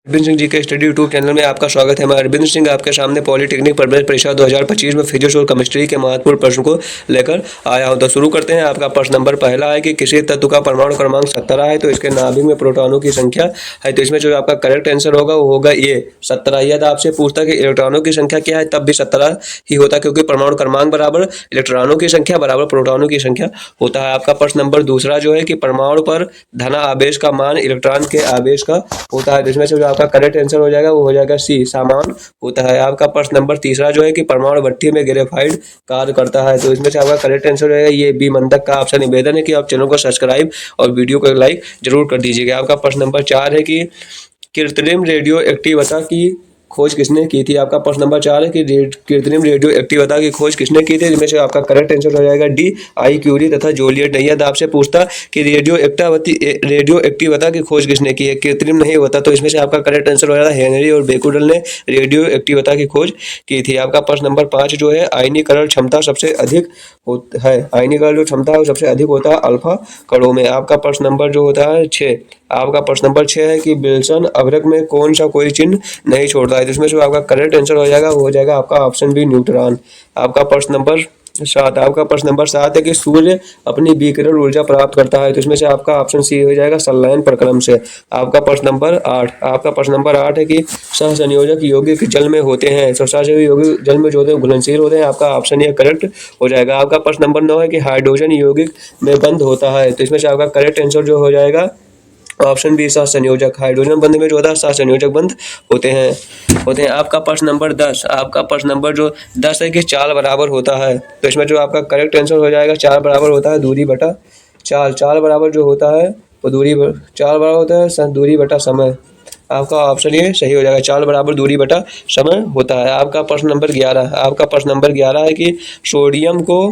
अरविंद सिंह जी के study YouTube channel में आपका स्वागत है। मैं अरविंद सिंह आपके सामने पॉलिटेक्निक प्रवेश परीक्षा 2025 में फिजिक्स और केमिस्ट्री के महत्वपूर्ण प्रश्न को लेकर आया हूं। तो शुरू करते हैं। आपका प्रश्न नंबर पहला है कि किसी तत्व का परमाणु क्रमांक 17 है तो इसके नाभिक में प्रोटॉनों की संख्या है। तो इसमें जो आपका करेक्ट आंसर होगा वो होगा ये 17। यदि आपसे पूछता कि इलेक्ट्रॉनों की संख्या क्या है तब भी 17 ही होता, क्योंकि परमाणु क्रमांक बराबर इलेक्ट्रॉनों की संख्या बराबर प्रोटॉनों की संख्या होता है। आपका प्रश्न नंबर दूसरा जो है कि परमाणु पर धन आवेश का मान इलेक्ट्रॉन के आवेश का होता है। जिसमें से जो आपका करेक्ट आंसर हो जाएगा वो हो जाएगा सी, समान होता है। आपका प्रश्न नंबर तीसरा जो है कि परमाणु भट्ठी में ग्रेफाइट कार्य करता है। तो इसमें से आपका करेक्ट आंसर रहेगा ये बी, मंदक का। आपसे निवेदन है कि आप चैनल को सब्सक्राइब और वीडियो को लाइक जरूर कर दीजिएगा। आपका प्रश्न नंबर 4 है कि कृत्रिम रेडियो एक्टिवता की खोज किसने की थी। आपका प्रश्न नंबर 4 है कि कृत्रिम रेडियो एक्टिवता की खोज किसने की थी। जिसमें से आपका करेक्ट आंसर हो जाएगा डी, आई क्यूरी तथा जूलियट। यदि आपसे पूछता कि रेडियो एक्टिवता की खोज किसने की है, कृत्रिम नहीं होता, तो इसमें से आपका करेक्ट आंसर हो जाएगा हेनरी और बेकुडल ने रेडियो एक्टिवता की खोज की थी। आपका प्रश्न नंबर 5 जो है आयनीकरण क्षमता सबसे अधिक है। आयनीकरण जो क्षमता है वो सबसे अधिक होता है अल्फा कणों में। आपका प्रश्न नंबर जो होता है 6, आपका प्रश्न नंबर 6 है कि विल्सन अभ्रक में कौन सा कोई चिन्ह नहीं छोड़ता है। जिसमें से आपका करेक्ट आंसर हो जाएगा वो हो जाएगा आपका ऑप्शन बी, न्यूट्रॉन। आपका प्रश्न नंबर 7, आपका प्रश्न नंबर 7 है कि सूर्य अपनी विकिरण ऊर्जा प्राप्त करता है। तो इसमें से आपका ऑप्शन सी हो जाएगा संलयन प्रक्रम से। आपका प्रश्न नंबर 8, आपका प्रश्न नंबर 8 है कि सहसंयोजक यौगिक जल में होते हैं। सहसंयोजक यौगिक जल में जो होते हैं घुलनशील होते हैं। आपका ऑप्शन ये करेक्ट हो जाएगा। आपका प्रश्न नंबर 9 है कि हाइड्रोजन यौगिक में बंद होता है। तो इसमें से आपका करेक्ट आंसर जो हो जाएगा ऑप्शन बी, सहसंयोजक। हाइड्रोजन बंध में जो होता है सहसंयोजक बंध होते हैं। आपका प्रश्न नंबर 10, आपका प्रश्न नंबर जो 10 है कि चाल बराबर होता है। तो इसमें जो आपका करेक्ट आंसर हो जाएगा चाल बराबर होता है दूरी बटा चाल। चाल बराबर जो होता है वो चाल बराबर होता है दूरी बटा समय। आपका ऑप्शन ये सही हो जाएगा, चाल बराबर दूरी बटा समय होता है। आपका प्रश्न नंबर 11, आपका प्रश्न नंबर 11 है कि सोडियम को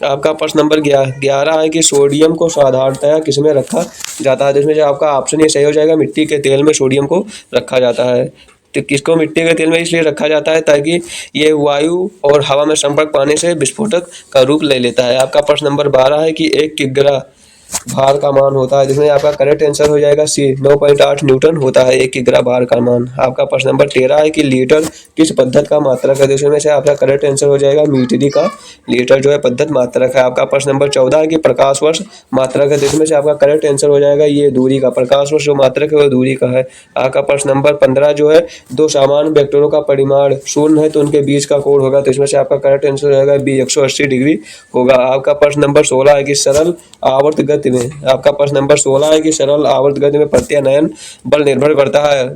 आपका प्रश्न नंबर 11 है कि सोडियम को साधारणतया किसमें रखा जाता है। जिसमें जो आपका ऑप्शन ये सही हो जाएगा, मिट्टी के तेल में सोडियम को रखा जाता है। तो किसको मिट्टी के तेल में इसलिए रखा जाता है ताकि ये वायु और हवा में संपर्क पाने से विस्फोटक का रूप ले लेता है। आपका प्रश्न नंबर 12 है कि 1 किग्रा भार का मान होता है। जिसमें आपका करेक्ट आंसर हो जाएगा सी, 9.8 न्यूटन होता है 1 किग्रा भार का मान। आपका प्रश्न नंबर 13 है कि लीटर किस पद्धत का मात्रक है। जिसमें से आपका करेक्ट आंसर हो जाएगा मीटरी का लीटर जो है पद्धत मात्रक है। आपका प्रश्न नंबर 14 है कि प्रकाश वर्ष मात्रक है। जिसमें से आपका करेक्ट आंसर हो जाएगा ये दूरी का। प्रकाश वर्ष जो मात्रक है वो दूरी का है। आपका प्रश्न नंबर 15 जो है दो समान वेक्टरों का परिमाण शून्य है तो उनके बीच का कोण होगा। तो इसमें से आपका करेक्ट आंसर हो जाएगा बी, 180 डिग्री होगा। आपका प्रश्न नंबर 16 है कि सरल आवर्त गति में, आपका प्रश्न नंबर 16 है कि सरल आवर्त गति में प्रत्यानयन बल निर्भर करता है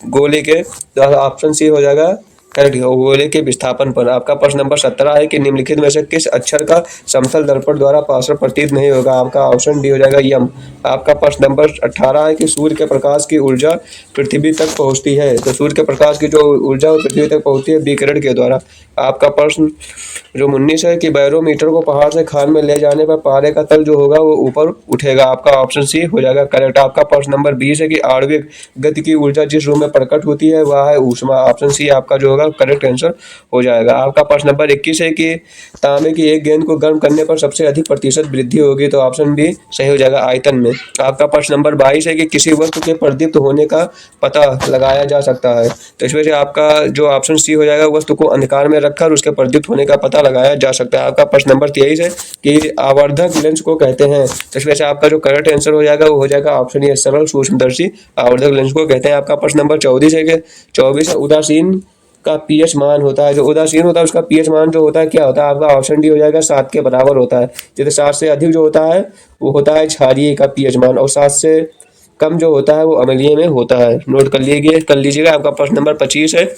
गोले के, ऑप्शन सी हो जाएगा करेक्ट, गोले के विस्थापन पर। आपका प्रश्न नंबर 17 है कि निम्नलिखित में से किस अक्षर का समतल दर्पण द्वारा पार्श्व प्रतीत नहीं होगा। आपका ऑप्शन डी हो जाएगा यम। आपका प्रश्न नंबर 18 है कि सूर्य के प्रकाश की ऊर्जा पृथ्वी तक पहुंचती है। तो सूर्य के प्रकाश की जो ऊर्जा पृथ्वी तक पहुंचती है विकिरण के द्वारा। आपका प्रश्न जो 19 है कि बैरोमीटर को पहाड़ से खान में ले जाने पर पारे का तल जो होगा वो ऊपर उठेगा। आपका ऑप्शन सी हो जाएगा करेक्ट। आपका प्रश्न नंबर 20 है कि आणविक गति की ऊर्जा जिस रूप में प्रकट होती है वह है ऊष्मा। ऑप्शन सी आपका जो होगा करेक्ट आंसर हो जाएगा। आपका प्रश्न नंबर 21 है कि तांबे की एक गेंद को गर्म करने पर सबसे अधिक प्रतिशत वृद्धि होगी। तो ऑप्शन बी सही हो जाएगा आयतन में। आपका प्रश्न नंबर 22 है कि किसी वस्तु के प्रदीप्त होने का पता लगाया जा सकता है। तो इसमें से आपका जो ऑप्शन सी हो जाएगा वस्तु को अंधकार में रखकर उसके प्रदीप्त होने का पता लगाया जा सकता है। आपका प्रश्न नंबर 23 है कि आवर्धक लेंस को कहते हैं। तो इसमें से आपका जो करेक्ट आंसर हो जाएगा वो हो जाएगा ऑप्शन ए, सरल सूक्ष्मदर्शी आवर्धक लेंस को कहते हैं। आपका प्रश्न नंबर 24 है कि 24 उदासीन का पीएच मान होता है। जो उदासीन होता है उसका पीएच मान जो होता है क्या होता है। आपका ऑप्शन डी हो जाएगा 7 के बराबर होता है। जैसे 7 से अधिक जो होता है वो होता है क्षारीय का पीएच मान, और 7 से कम जो होता है वो अम्लीय में होता है। नोट कर लीजिएगा। आपका प्रश्न नंबर 25 है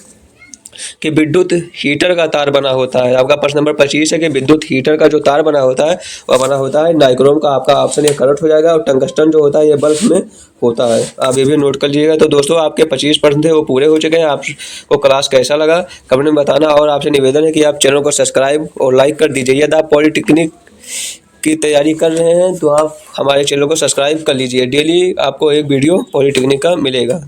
कि विद्युत हीटर का तार बना होता है। आपका प्रश्न नंबर 25 है कि विद्युत हीटर का जो तार बना होता है वह बना होता है नाइक्रोम का। आपका ऑप्शन ये करेक्ट हो जाएगा। और टंगस्टन जो होता है ये बल्ब में होता है। आप ये भी नोट कर लीजिएगा। तो दोस्तों आपके 25 प्रश्न थे वो पूरे हो चुके हैं। आपको क्लास कैसा लगा कमेंट में बताना, और आपसे निवेदन है कि आप चैनल को सब्सक्राइब और लाइक कर दीजिए। यदि आप पॉलिटेक्निक की तैयारी कर रहे हैं तो आप हमारे चैनल को सब्सक्राइब कर लीजिए। डेली आपको एक वीडियो पॉलिटेक्निक का मिलेगा।